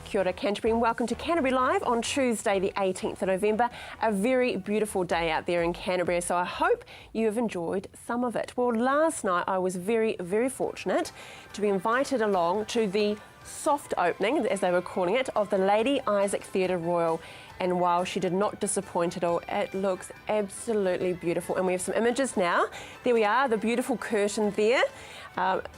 Kia ora, Canterbury, and welcome to Canterbury Live on Tuesday the 18th of November. A very beautiful day out there in Canterbury, so I hope you have enjoyed some of it. Well, last night I was very, very fortunate to be invited along to the soft opening, as they were calling it, of the Lady Isaac Theatre Royal. And while she did not disappoint at all, it looks absolutely beautiful. And we have some images now. There we are, the beautiful curtain there.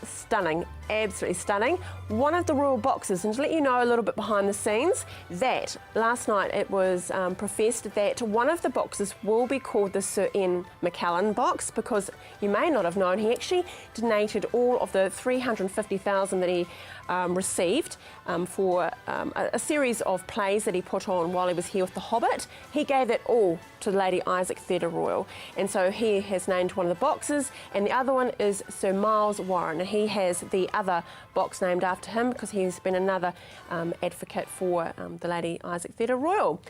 Stunning, absolutely stunning. One of the royal boxes, and to let you know a little bit behind the scenes, that last night it was professed that one of the boxes will be called the Sir Ian McKellen box, because you may not have known he actually donated all of the $350,000 that he received for a series of plays that he put on while he was here with The Hobbit. He gave it all to the Lady Isaac Theatre Royal, and so he has named one of the boxes, and the other one is Sir Miles Warren, and he has the other box named after him because he's been another advocate for the Lady Isaac Theatre Royal.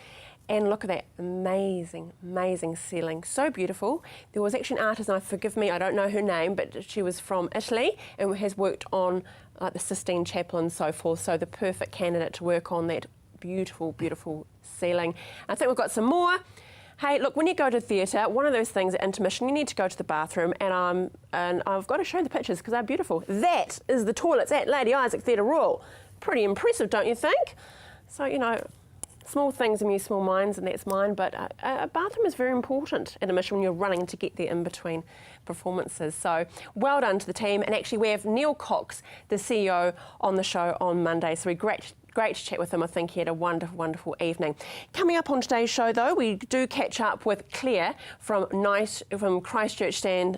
And look at that amazing, amazing ceiling. So beautiful. There was actually an artist, and forgive me, I don't know her name, but she was from Italy and has worked on the Sistine Chapel and so forth. So the perfect candidate to work on that beautiful, beautiful ceiling. I think we've got some more. Hey, look, when you go to theatre, one of those things at intermission, you need to go to the bathroom, and I've got to show the pictures because they're beautiful. That is the toilets at Lady Isaac Theatre Royal. Pretty impressive, don't you think? So, you know, small things amuse small minds, and that's mine, but a bathroom is very important at a mission when you're running to get there in between performances. So well done to the team, and actually we have Neil Cox, the CEO, on the show on Monday, so we're great to chat with him. I think he had a wonderful, wonderful evening. Coming up on today's show, though, we do catch up with Claire from Christchurch Stand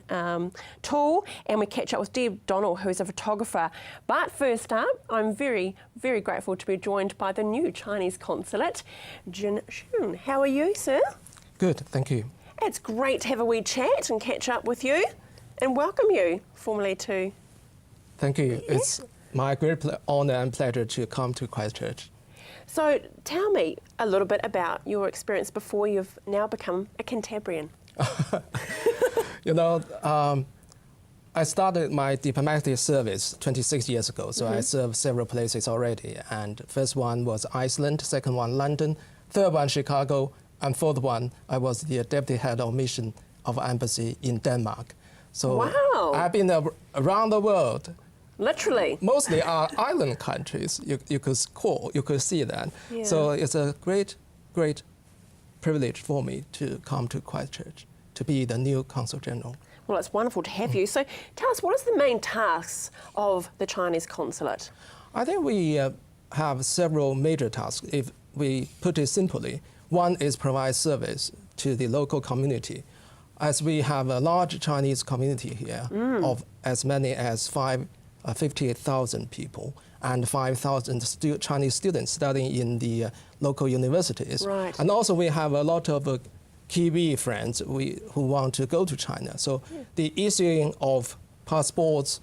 Tool, and we catch up with Deb Donnell, who's a photographer. But first up, I'm very, very grateful to be joined by the new Chinese consulate, Jin Shun. How are you, sir? Good, thank you. It's great to have a wee chat and catch up with you, and welcome you formally to... Thank you. Yeah. It's my great honour and pleasure to come to Christchurch. So tell me a little bit about your experience before you've now become a Cantabrian. You know, I started my diplomatic service 26 years ago, so I served several places already. And first one was Iceland, second one London, third one Chicago, and fourth one I was the deputy head of mission of embassy in Denmark. So wow. I've been around the world. Literally. Mostly are island countries, you could see that. Yeah. So it's a great, great privilege for me to come to Christchurch, to be the new Consul General. Well, it's wonderful to have you. So tell us, what is the main tasks of the Chinese consulate? I think we have several major tasks. If we put it simply, one is provide service to the local community. As we have a large Chinese community here of as many as 58,000 people and 5,000 Chinese students studying in the local universities. Right. And also we have a lot of Kiwi friends who want to go to China. So the issuing of passports,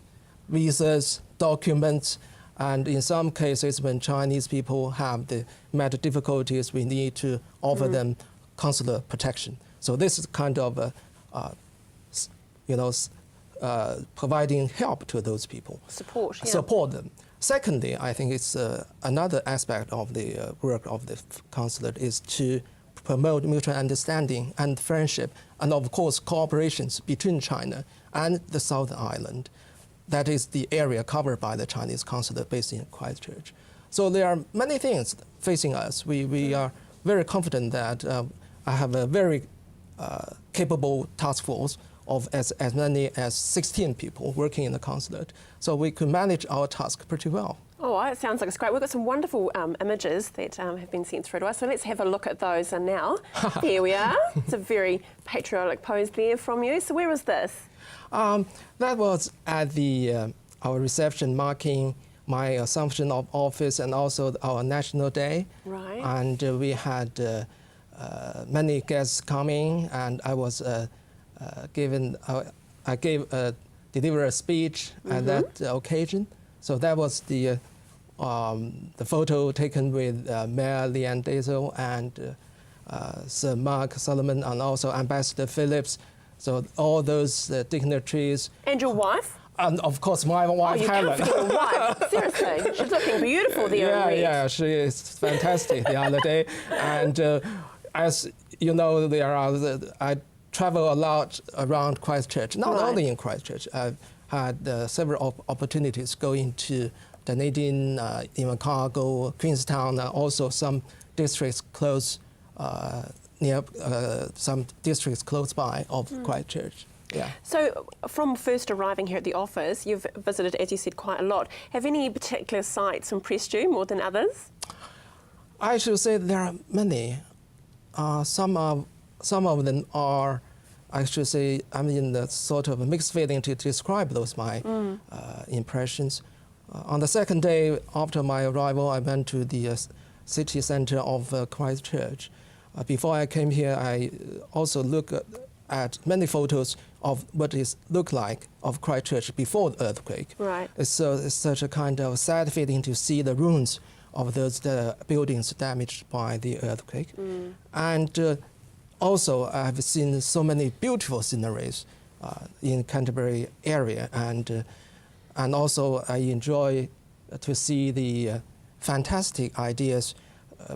visas, documents, and in some cases when Chinese people have met difficulties, we need to offer them consular protection. So this is kind of providing help to those people. Support, yeah. Support them. Secondly, I think it's another aspect of the work of the consulate is to promote mutual understanding and friendship, and of course cooperations between China and the Southern Island. That is the area covered by the Chinese consulate based in Christchurch. So there are many things facing us. We are very confident that I have a very capable task force of as many as 16 people working in the consulate. So we could manage our task pretty well. Oh, it sounds like it's great. We've got some wonderful images that have been sent through to us, so let's have a look at those now. There we are. It's a very patriotic pose there from you. So where was this? That was at our reception marking my assumption of office and also our National Day. Right. And we had many guests coming, and I was delivered a speech at that occasion. So that was the photo taken with Mayor Leanne Dazel and Sir Mark Solomon and also Ambassador Phillips. So all those dignitaries. And your wife? And of course, my wife, You Helen. can't forget your wife. Seriously, she's looking beautiful there in red. Yeah, she is fantastic the other day. And as you know, I travel a lot around Christchurch, not only in Christchurch. I've had several opportunities going to Dunedin, Invercargill, Queenstown, and also some districts close some districts close by of Christchurch. Yeah. So from first arriving here at the office, you've visited, as you said, quite a lot. Have any particular sites impressed you more than others? I should say there are many. Some of them are, I should say, I'm in the sort of a mixed feeling to describe those my impressions. On the second day after my arrival, I went to the city centre of Christchurch. Before I came here, I also looked at many photos of what it looked like of Christchurch before the earthquake. Right. It's such a kind of sad feeling to see the ruins of those buildings damaged by the earthquake. And also, I've seen so many beautiful sceneries in Canterbury area, and also I enjoy to see the fantastic ideas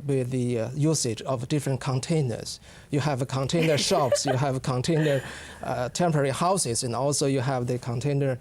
with the usage of different containers. You have container shops, you have container temporary houses, and also you have the container,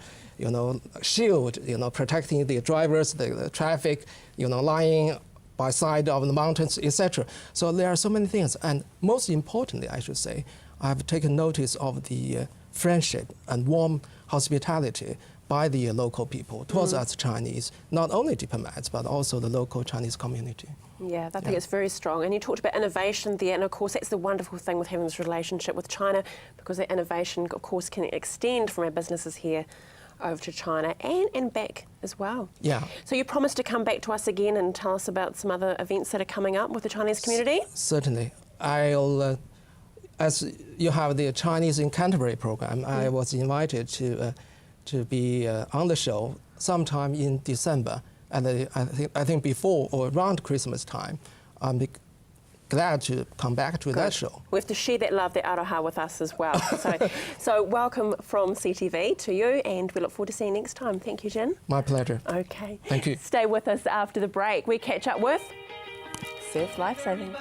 shield, protecting the drivers, the traffic, lying by side of the mountains, etc. So there are so many things, and most importantly, I should say, I've taken notice of the friendship and warm hospitality by the local people towards us Chinese, not only diplomats, but also the local Chinese community. Yeah, I think it's very strong. And you talked about innovation there, and of course that's the wonderful thing with having this relationship with China, because that innovation, of course, can extend from our businesses here over to China and back as well. Yeah. So you promised to come back to us again and tell us about some other events that are coming up with the Chinese community? Certainly. I'll, as you have the Chinese in Canterbury program, I was invited to be on the show sometime in December. And I think before or around Christmas time. I'm glad to come back to that show. We have to share that love, that aroha with us as well. So welcome from CTV to you, and we look forward to seeing you next time. Thank you, Jin. My pleasure. Okay. Thank you. Stay with us after the break. We catch up with Surf Lifesaving.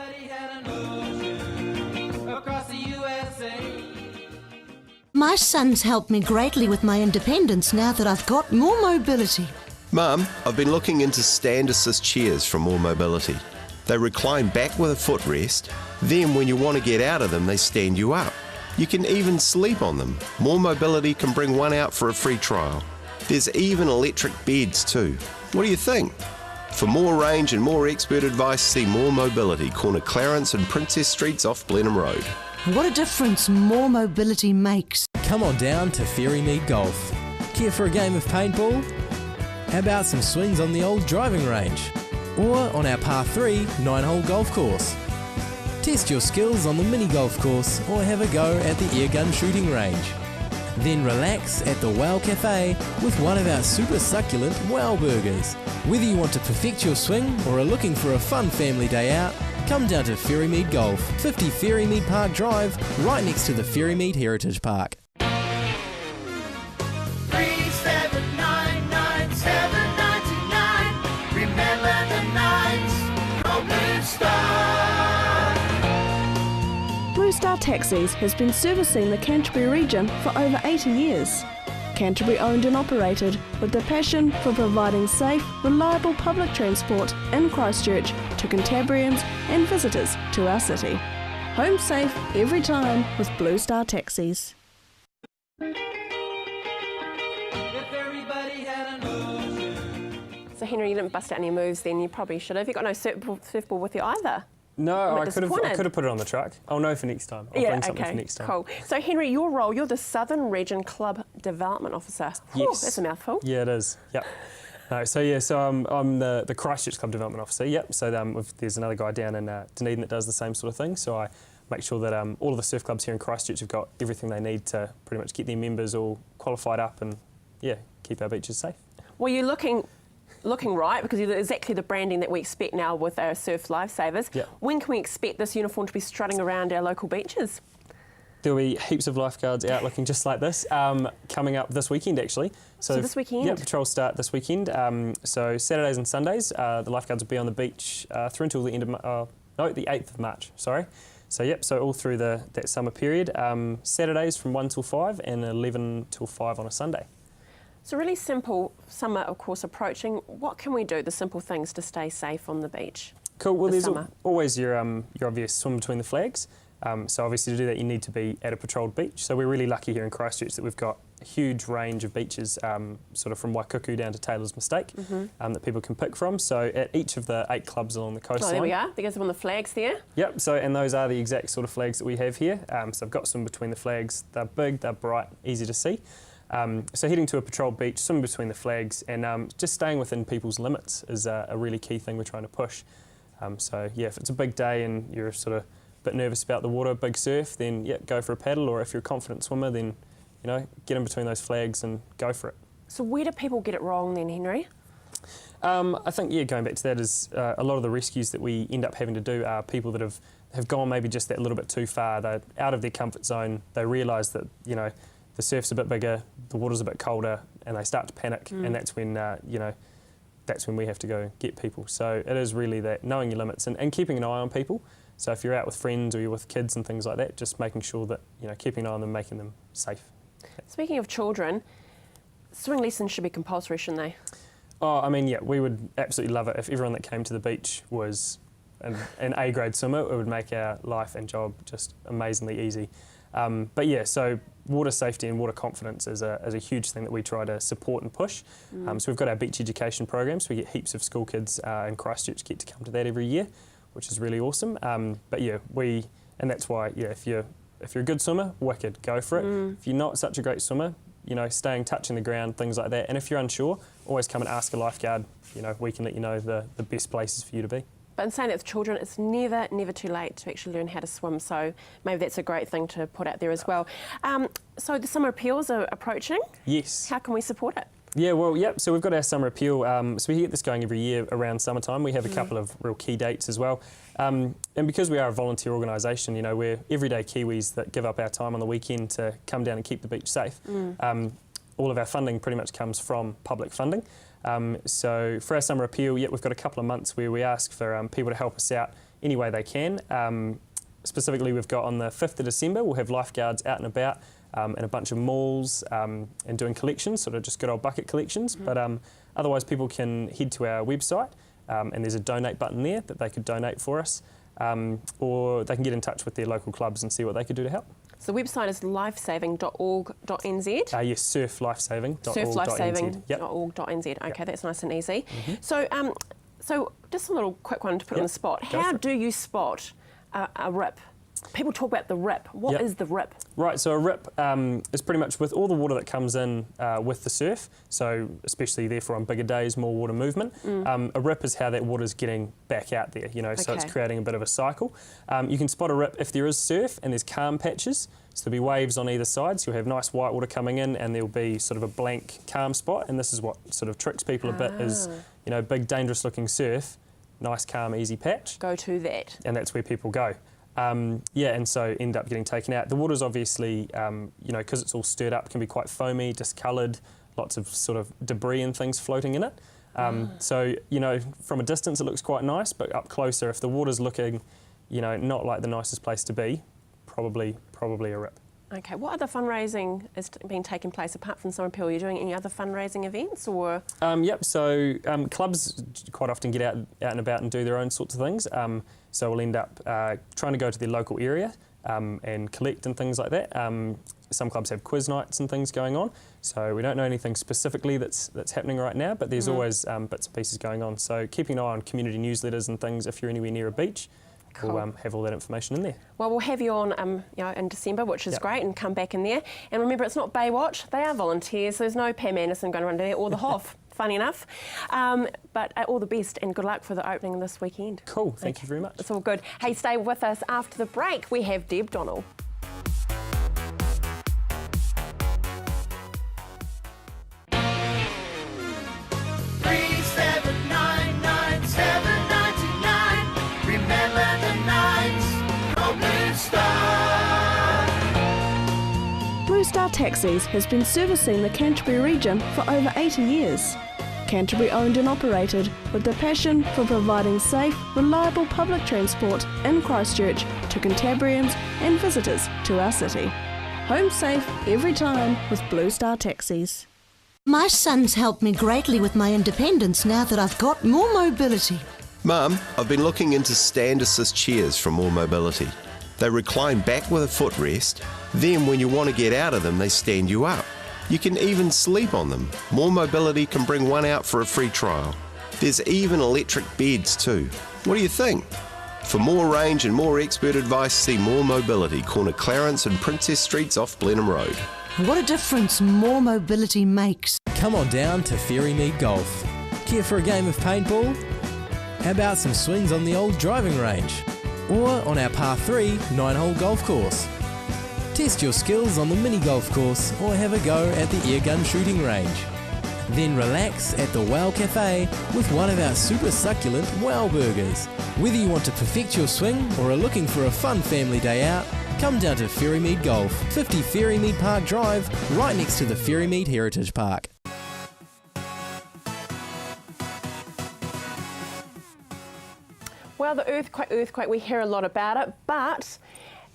My son's helped me greatly with my independence now that I've got more mobility. Mum, I've been looking into stand assist chairs from More Mobility. They recline back with a footrest, then when you want to get out of them, they stand you up. You can even sleep on them. More Mobility can bring one out for a free trial. There's even electric beds too. What do you think? For more range and more expert advice, see More Mobility, corner Clarence and Princess Streets off Blenheim Road. What a difference more mobility makes. Come on down to Ferrymead Golf. Care for a game of paintball? How about some swings on the old driving range? Or on our par 3 9-hole golf course? Test your skills on the mini golf course or have a go at the airgun shooting range. Then relax at the Wow Cafe with one of our super succulent Wow Burgers. Whether you want to perfect your swing or are looking for a fun family day out, come down to Ferrymead Golf, 50 Ferrymead Park Drive, right next to the Ferrymead Heritage Park. Blue Star Taxis has been servicing the Canterbury region for over 80 years. Canterbury owned and operated, with a passion for providing safe, reliable public transport in Christchurch to Cantabrians and visitors to our city. Home safe every time with Blue Star Taxis. So Henry, you didn't bust out any moves then. You probably should have. You got no surfboard with you either. No, I could have put it on the truck. I'll know for next time. I'll bring something for next time. Cool. So Henry, your role, you're the Southern Region Club Development Officer. Yes. Whew, that's a mouthful. Yeah, it is. Yep. So I'm the Christchurch Club Development Officer. Yep. So there's another guy down in Dunedin that does the same sort of thing. So I make sure that all of the surf clubs here in Christchurch have got everything they need to pretty much get their members all qualified up and keep our beaches safe. Well, you're looking right, because you're exactly the branding that we expect now with our Surf Lifesavers. Yep. When can we expect this uniform to be strutting around our local beaches? There'll be heaps of lifeguards out looking just like this coming up this weekend, actually. So this weekend? Yeah, patrols start this weekend. So Saturdays and Sundays, the lifeguards will be on the beach through until the end of the 8th of March. Sorry. So yep, so all through that summer period. Saturdays from 1 till 5 and 11 till 5 on a Sunday. So really simple. Summer, of course, approaching. What can we do? The simple things to stay safe on the beach. Cool. Well, there's summer. Always your obvious swim between the flags. So obviously to do that you need to be at a patrolled beach. So we're really lucky here in Christchurch that we've got a huge range of beaches, sort of from Waikuku down to Taylor's Mistake, that people can pick from. So at each of the 8 clubs along the coastline. Oh, there we are. There's one of the flags there. Yep. So and those are the exact sort of flags that we have here. So I've got swim between the flags. They're big, they're bright, easy to see. So heading to a patrolled beach, swimming between the flags, and just staying within people's limits is a really key thing we're trying to push. So yeah, if it's a big day and you're sort of a bit nervous about the water, big surf, then yeah, go for a paddle. Or if you're a confident swimmer, then get in between those flags and go for it. So where do people get it wrong then, Henry? I think going back to that is a lot of the rescues that we end up having to do are people that have gone maybe just that little bit too far. They're out of their comfort zone. They realise that the surf's a bit bigger, the water's a bit colder, and they start to panic, and that's when that's when we have to go get people. So it is really that knowing your limits and keeping an eye on people. So if you're out with friends or you're with kids and things like that, just making sure that keeping an eye on them, making them safe. Speaking of children, swimming lessons should be compulsory, shouldn't they? Oh, I mean, yeah, we would absolutely love it if everyone that came to the beach was an A-grade swimmer. It would make our life and job just amazingly easy. But yeah, so water safety and water confidence is a huge thing that we try to support and push. So we've got our beach education programs. We get heaps of school kids in Christchurch get to come to that every year, which is really awesome. But yeah, and that's why if you're a good swimmer, wicked, go for it. If you're not such a great swimmer, staying touching the ground, things like that. And if you're unsure, always come and ask a lifeguard. We can let you know the best places for you to be. But in saying that with children, it's never too late to actually learn how to swim. So maybe that's a great thing to put out there as well. So the summer appeals are approaching. Yes. How can we support it? Yeah, well, yep. So we've got our summer appeal. So we get this going every year around summertime. We have a couple of real key dates as well. And because we are a volunteer organisation, we're everyday Kiwis that give up our time on the weekend to come down and keep the beach safe. All of our funding pretty much comes from public funding. So for our summer appeal, we've got a couple of months where we ask for people to help us out any way they can. Specifically, we've got on the 5th of December, we'll have lifeguards out and about in a bunch of malls and doing collections, sort of just good old bucket collections. But otherwise, people can head to our website and there's a donate button there that they could donate for us. Or they can get in touch with their local clubs and see what they could do to help. So the website is lifesaving.org.nz. Yes, surflifesaving.org.nz. Surflifesaving.org.nz. Okay, that's nice and easy. So just a little quick one to put on the spot. How do you spot a rip? People talk about the rip. What is the rip? Right, so a rip is pretty much with all the water that comes in with the surf, so especially therefore on bigger days, more water movement. A rip is how that water's getting back out there, so it's creating a bit of a cycle. You can spot a rip if there is surf and there's calm patches, so there'll be waves on either side, so you'll have nice white water coming in and there'll be sort of a blank calm spot, and this is what sort of tricks people a bit is, big dangerous looking surf, nice calm easy patch. Go to that. And that's where people go. And so end up getting taken out. The water's obviously, because it's all stirred up, can be quite foamy, discoloured, lots of sort of debris and things floating in it. So, from a distance it looks quite nice, but up closer, if the water's looking, not like the nicest place to be, probably a rip. Okay, what other fundraising is being taking place apart from Summer Appeal? Are you doing any other fundraising events or? So clubs quite often get out and about and do their own sorts of things. So we'll end up trying to go to their local area and collect and things like that. Some clubs have quiz nights and things going on. So we don't know anything specifically that's happening right now, but there's always bits and pieces going on. So keeping an eye on community newsletters and things if you're anywhere near a beach. Cool. We'll have all that information in there. Well, we'll have you on in December, which is great, and come back in there. And remember, it's not Baywatch, they are volunteers, so there's no Pam Anderson going around there, or the Hoff, funny enough. But all the best and good luck for the opening this weekend. Cool, thank you very much. It's all good. Hey, stay with us after the break. We have Deb Donnell. Star Taxis has been servicing the Canterbury region for over 80 years. Canterbury owned and operated with the passion for providing safe, reliable public transport in Christchurch to Cantabrians and visitors to our city. Home safe every time with Blue Star Taxis. My son's helped me greatly with my independence now that I've got more mobility. Mum, I've been looking into stand assist chairs from More Mobility. They recline back with a footrest, then when you want to get out of them, they stand you up. You can even sleep on them. More Mobility can bring one out for a free trial. There's even electric beds too. What do you think? For more range and more expert advice, see More Mobility, corner Clarence and Princess Streets off Blenheim Road. What a difference more mobility makes. Come on down to Ferrymead Golf. Care for a game of paintball? How about some swings on the old driving range? Or on our par 3 9-hole golf course? Test your skills on the mini golf course or have a go at the airgun shooting range. Then relax at the Wow Cafe with one of our super succulent Wow Burgers. Whether you want to perfect your swing or are looking for a fun family day out, come down to Ferrymead Golf, 50 Ferrymead Park Drive, right next to the Ferrymead Heritage Park. Well, the earthquake, we hear a lot about it, but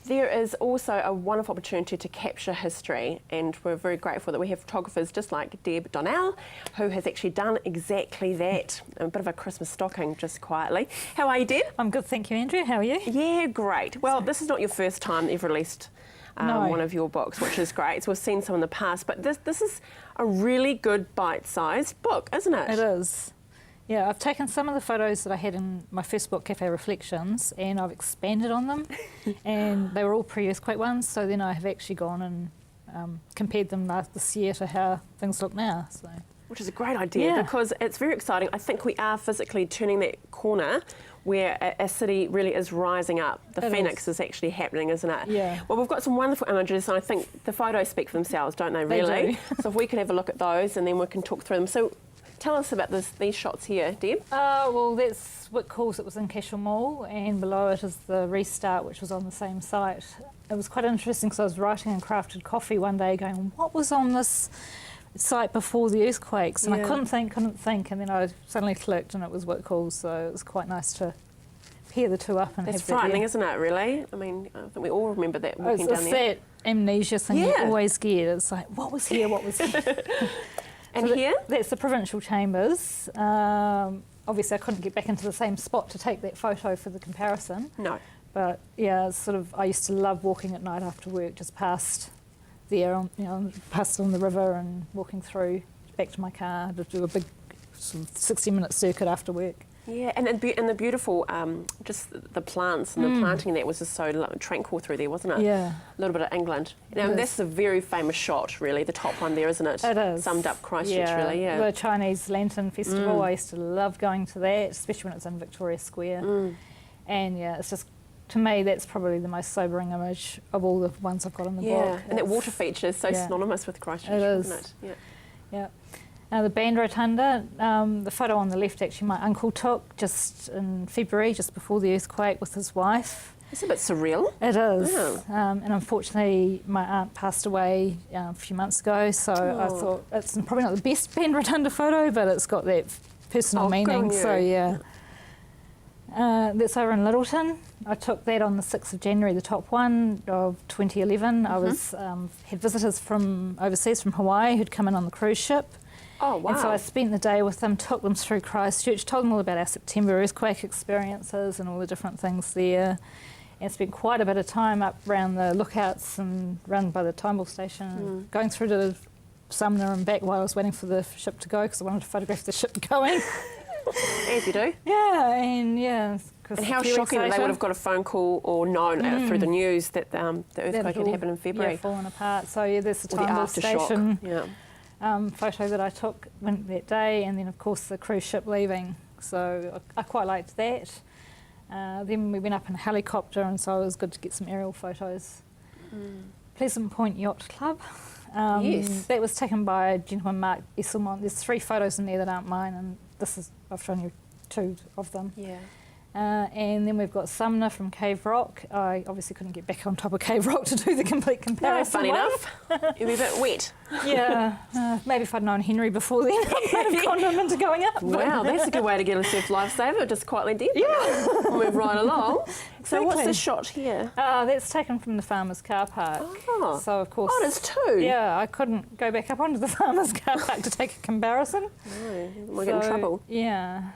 there is also a wonderful opportunity to capture history, and we're very grateful that we have photographers just like Deb Donnell, who has actually done exactly that. A bit of a Christmas stocking, just quietly. How are you, Deb? I'm good, thank you, Andrea. How are you? Yeah, great. Well, this is not your first time that you've released one of your books, which is great. So we've seen some in the past, but this is a really good bite-sized book, isn't it? It is. Yeah, I've taken some of the photos that I had in my first book, Cafe Reflections, and I've expanded on them, and they were all pre-earthquake ones, so then I have actually gone and compared them this year to how things look now. So. Which is a great idea, because it's very exciting. I think we are physically turning that corner where a city really is rising up. The Phoenix is actually happening, isn't it? Yeah. Well, we've got some wonderful images, and I think the photos speak for themselves, don't they, really? They do. So if we could have a look at those, and then we can talk through them. So tell us about these shots here, Deb. Well, that's Whitcoulls. It was in Cashel Mall, and below it is the Restart, which was on the same site. It was quite interesting because I was writing in Crafted Coffee one day going, what was on this site before the earthquakes? And I couldn't think, and then I suddenly clicked and it was Whitcoulls, so it was quite nice to pair the two up and That's have that frightening, there. isn't it, really? I mean, I think we all remember that walking down It's there. that amnesia thing you always get. It's like, what was here, what was here? And so here? That's the Provincial Chambers. Obviously, I couldn't get back into the same spot to take that photo for the comparison. No. But yeah, it's sort of, I used to love walking at night after work, just past there, past on the river and walking through back to my car to do a big sort of 60-minute circuit after work. Yeah, and the beautiful, just the plants and the planting that was just so tranquil through there, wasn't it? Yeah. A little bit of England. Now, this is a very famous shot, really, the top one there, isn't it? It is. Summed up Christchurch, really, yeah. The Chinese Lantern Festival, I used to love going to that, especially when it's in Victoria Square. And yeah, it's just, to me, that's probably the most sobering image of all the ones I've got in the book. Yeah, and that water feature is so synonymous with Christchurch, isn't it? Yeah. The Band Rotunda, the photo on the left actually my uncle took just in February, just before the earthquake with his wife. It's a bit surreal. It is. Oh. And unfortunately my aunt passed away a few months ago, so I thought it's probably not the best Band Rotunda photo, but it's got that personal meaning, so yeah. That's over in Littleton. I took that on the 6th of January, the top one of 2011. I was had visitors from overseas, from Hawaii, who'd come in on the cruise ship. Oh, wow. And so I spent the day with them, took them through Christchurch, told them all about our September earthquake experiences and all the different things there, and spent quite a bit of time up around the lookouts and run by the Timeball station, going through to Sumner and back while I was waiting for the ship to go because I wanted to photograph the ship going. As you do. Yeah, and yeah. And how shocking that they would have got a phone call or known through the news that the earthquake had happened in February. Yeah, fallen apart. So yeah, there's the Or the Timeball aftershock. station. Yeah. Photo that I took that day, and then of course the cruise ship leaving, so I quite liked that. Then we went up in a helicopter, and so it was good to get some aerial photos. Pleasant Point Yacht Club, Yes. that was taken by a gentleman, Mark Esselmont. There's 3 photos in there that aren't mine, and I've shown you 2 of them. Yeah. And then we've got Sumner from Cave Rock. I obviously couldn't get back on top of Cave Rock to do the complete No, comparison. funny enough. It'd be a bit wet. Yeah, maybe if I'd known Henry before then, I might have gone him into going up. Wow, that's a good way to get a surf lifesaver, just quietly dip. Yeah. Move right along. So what's Exactly. the shot here? That's taken from the farmer's car park. Oh. So of course. Oh, there's two. Yeah, I couldn't go back up onto the farmer's car park to take a comparison. No, we'll get in trouble. Yeah.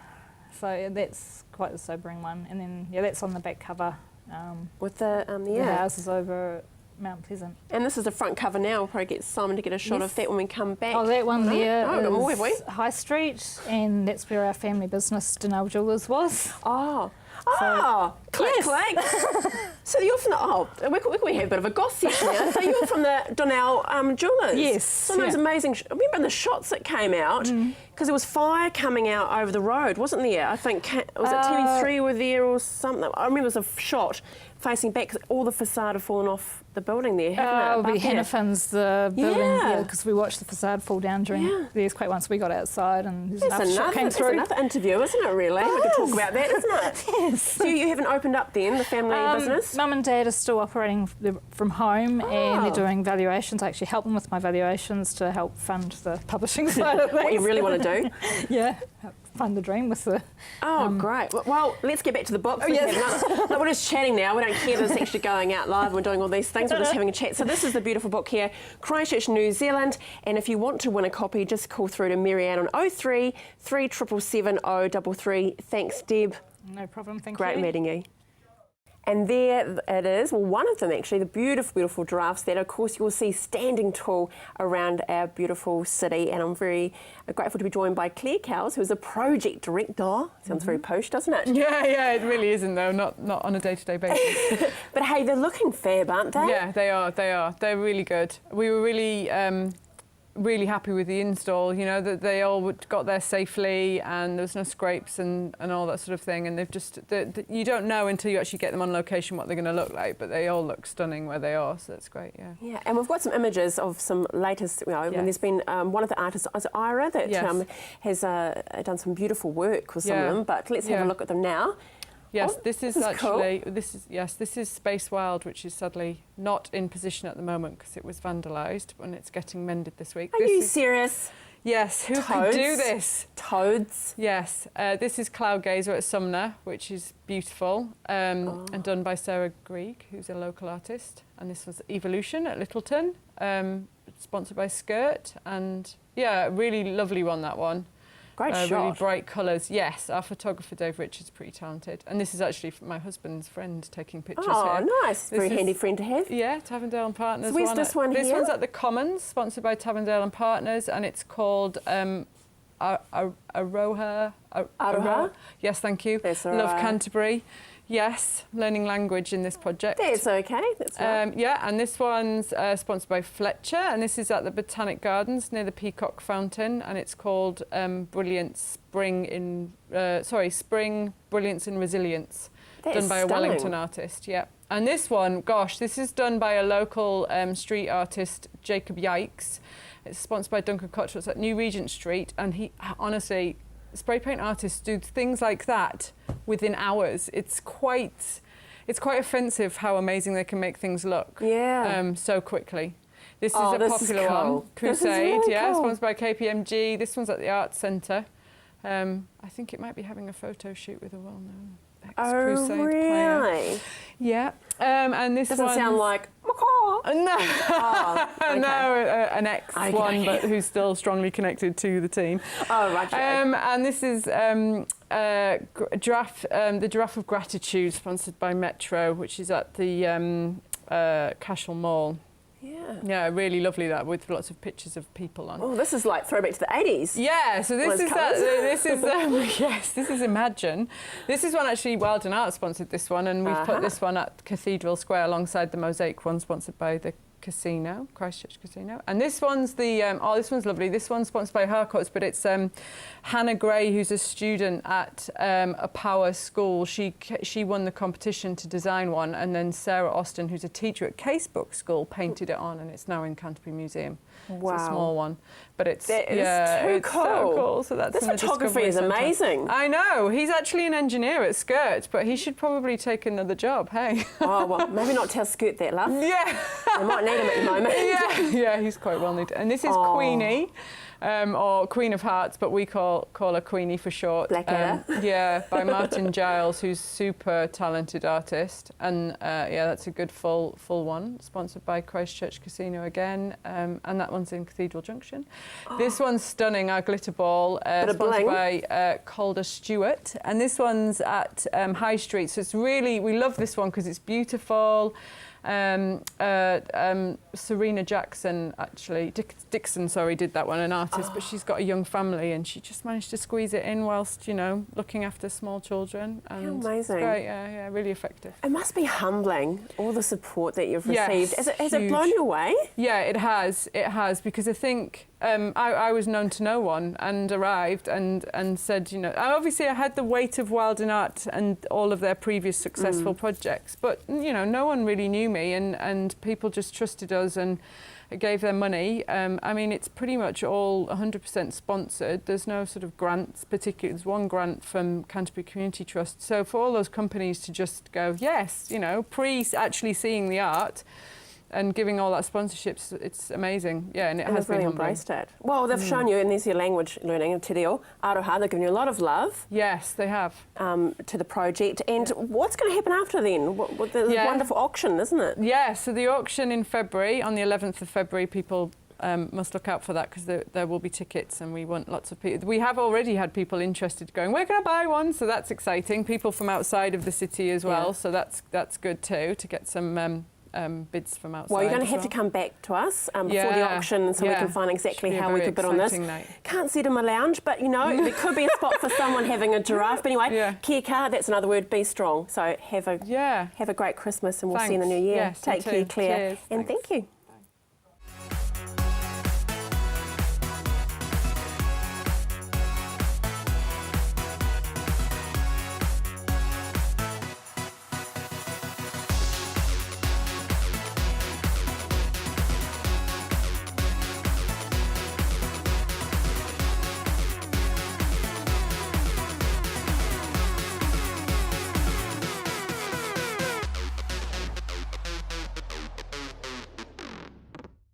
So that's quite a sobering one. And then, yeah, that's on the back cover. With the The houses over Mount Pleasant. And this is the front cover now. We'll probably get Simon to get a shot Yes. of that when we come back. Oh, that one there we've got more, have we? is High Street, and that's where our family business, Denell Jewellers, was. Oh. Oh, click, Yes. click. So you're from the, we have a bit of a goss session now. So you're from the Donnell Jewellers. Yes, Some of those yeah. amazing, I remember in the shots that came out, because there was fire coming out over the road, wasn't there? I think, was it TV3 were there or something? I remember there was a shot facing back, because all the facade had fallen off the building there, hadn't it? It would be Above there. Hannafin's, the building, Yeah. because we watched the facade fall down during the earthquake once we got outside, and there's another shot came That's through. another interview, isn't it, really? We could talk about that, isn't it? Yes. So you haven't opened up then, the family business? Mum and Dad are still operating from home, and they're doing valuations. I actually help them with my valuations to help fund the publishing side of things. What you really want to do? Yeah, help fund the dream with the... Great. Well, let's get back to the book. yes. We're just chatting now. We don't care that it's actually going out live. We're doing all these things. We're just having a chat. So this is the beautiful book here, Christchurch, New Zealand. And if you want to win a copy, just call through to Marianne on 03 3777 033. Thanks, Deb. No problem, thank you. Great meeting you. And there it is, well, one of them actually, the beautiful, beautiful giraffes that, of course, you'll see standing tall around our beautiful city. And I'm very grateful to be joined by Claire Cowles, who is a project director. Sounds very posh, doesn't it? Yeah, it really isn't though, not on a day-to-day basis. But hey, they're looking fab, aren't they? Yeah, they are. They're really good. We were really happy with the install, you know, that they all got there safely and there was no scrapes and all that sort of thing. And they've just, you don't know until you actually get them on location what they're going to look like, but they all look stunning where they are, so that's great, yeah. Yeah, and we've got some images of some latest, you know, when there's been one of the artists, is it Ira, that has done some beautiful work with some of them, but let's have a look at them now. Yes, Oh, this is actually cool. This is Space Wild, which is sadly not in position at the moment because it was vandalised, and it's getting mended this week. Are you serious? Yes, who could do this? Toads. Yes, this is Cloud Gazer at Sumner, which is beautiful and done by Sarah Grieg, who's a local artist. And this was Evolution at Littleton, sponsored by Skirt, and yeah, really lovely one, that one. Great shot. Really bright colours. Yes, our photographer Dave Rich is pretty talented. And this is actually my husband's friend taking pictures here. Oh, nice. Very handy friend to have. Yeah, Tavendale and Partners. So where's this one here? This one's at the Commons, sponsored by Tavendale and Partners, and it's called Aroha. Yes, thank you. That's all Love right. Canterbury. Yes, learning language in this project. That's okay. That's right. Yeah, and this one's sponsored by Fletcher, and this is at the Botanic Gardens near the Peacock Fountain, and it's called Spring Brilliance in Resilience, done by a Wellington artist. Yeah, and this one, gosh, this is done by a local street artist, Jacob Yikes. It's sponsored by Duncan Cottrell. It's at New Regent Street, and he honestly. Spray paint artists do things like that within hours. It's quite offensive how amazing they can make things look. Yeah. So quickly. This is a popular one. Crusade, really cool. sponsored by KPMG. This one's at the Arts Centre. I think it might be having a photo shoot with a well-known ex-Crusade player. Really? Yeah. And this doesn't sound like no, okay. no, an ex one, but who's still strongly connected to the team. Oh, right. And this is the Giraffe of Gratitude, sponsored by Metro, which is at the Cashel Mall. Yeah, really lovely, that, with lots of pictures of people on. Oh, this is like throwback to the 80s. Yeah, so this is Imagine. This is one actually Weldon Art sponsored this one, and we've put this one at Cathedral Square alongside the Mosaic one sponsored by the Casino, Christchurch Casino. And this one's this one's lovely. This one's sponsored by Harcourts, but it's Hannah Gray, who's a student at a power school. She won the competition to design one, and then Sarah Austin, who's a teacher at Casebook School, painted it on, and it's now in Canterbury Museum. Wow. It's a small one, but it's too it's cool. So cool. So that's this in the photography Discovery is Centre. amazing. I know. He's actually an engineer at Skirt, but he should probably take another job. Hey. Oh well, maybe not tell Skirt that, love. Yeah. I might need him at the moment. Yeah, he's quite well needed. And this is Queenie, or Queen of Hearts, but we call her Queenie for short. Blackadder. Yeah, by Martin Giles, who's super talented artist. And that's a good full one, sponsored by Christchurch Casino again. And that one's in Cathedral Junction. This one's stunning, our glitter ball, sponsored by Calder Stewart. And this one's at High Street. So it's really, we love this one because it's beautiful. Serena Jackson, actually, Dixon, did that one, an artist, but she's got a young family and she just managed to squeeze it in whilst, looking after small children. And how amazing. It's great, yeah, really effective. It must be humbling, all the support that you've received. Yes, Has it blown you away? Yeah, it has, because I think I was known to no one and arrived and said, obviously I had the weight of Wild and Art and all of their previous successful projects, but, no one really knew me and people just trusted us and gave their money. I mean, it's pretty much all 100% sponsored. There's no sort of grants, particularly. There's one grant from Canterbury Community Trust. So for all those companies to just go, yes, pre-actually seeing the art, and giving all that sponsorships, it's amazing. Yeah, and it has been really humbling. embraced it. Well, they've shown you, and there's your language learning, Te Reo, Aroha, they've given you a lot of love. Yes, they have. To the project. And what's going to happen after then? There's a wonderful auction, isn't it? Yeah, so the auction in February, on the 11th of February, people must look out for that because there will be tickets and we want lots of people. We have already had people interested going, where can I buy one? So that's exciting. People from outside of the city as well, so that's good too, to get some bids from outside. Well, you're going to have to come back to us before the auction so we can find exactly how we could bid on this. Night. Can't sit in my lounge, but there could be a spot for someone having a giraffe. But anyway, kia kaha, that's another word, be strong. So have a great Christmas and we'll see you in the new year. Yes, Take care, Claire. Cheers. And thank you.